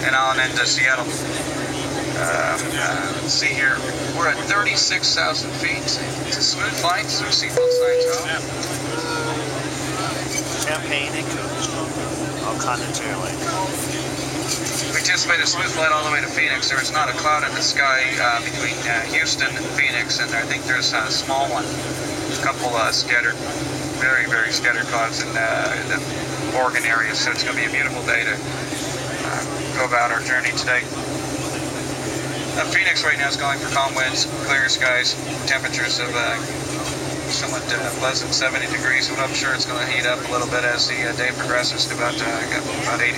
and on into Seattle. Let's see here. We're at 36,000 feet. It's a smooth flight, so seatbelt signs off. Champagne and Coach. All Continental Airlines. We just made a smooth flight all the way to Phoenix. There is not a cloud in the sky between Houston and Phoenix, and I think there's a small one. A couple scattered, very, very scattered clouds in the Oregon area, so it's going to be a beautiful day to go about our journey today. Phoenix right now is going for calm winds, clear skies, temperatures of somewhat pleasant 70 degrees. I'm not sure it's going to heat up a little bit as the day progresses to about 80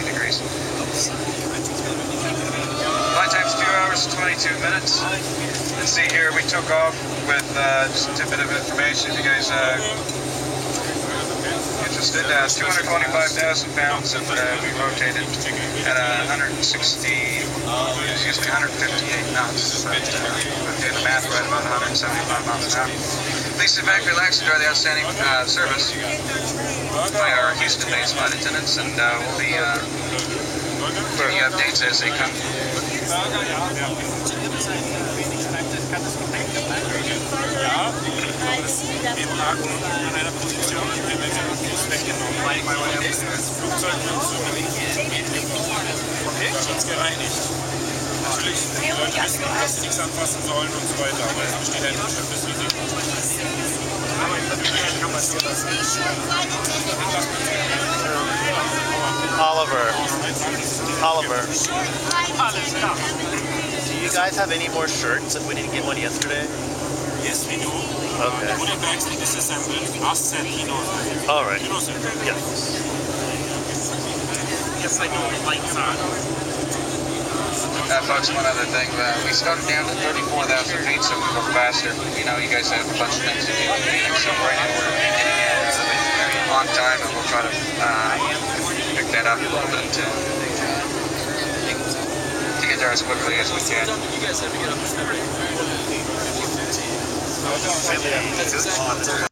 degrees. Flight time's 2 hours 22 minutes. Let's see here, we took off with just a bit of information. If you guys interested, 225,000 pounds, and we rotated at 158 knots. But doing the math right, about 175 miles an hour. Please sit back, relax, enjoy the outstanding service by our Houston-based flight attendants, and we'll be giving you updates as they come. Wir parken an einer Position, die wird uns weggenommen. Das Flugzeug wird so gereinigt. Natürlich, die Leute wissen, dass sie nichts anfassen sollen und so weiter, aber es besteht ein bestimmtes Risiko. Oliver. Do you guys have any more shirts? We didn't get one yesterday. Yes, we do. Okay. The body bags are disassembled. Ask Seth, he knows that. All right. You know Seth? Yeah. Yes, I know. The lights on. Folks, one other thing. We started down to 34,000 feet, so we go faster. You know, you guys have a bunch of things to do in Phoenix, so right now we're getting in on time, and we'll try to pick that up a little bit to get there as quickly as we can. You guys have to get up this morning.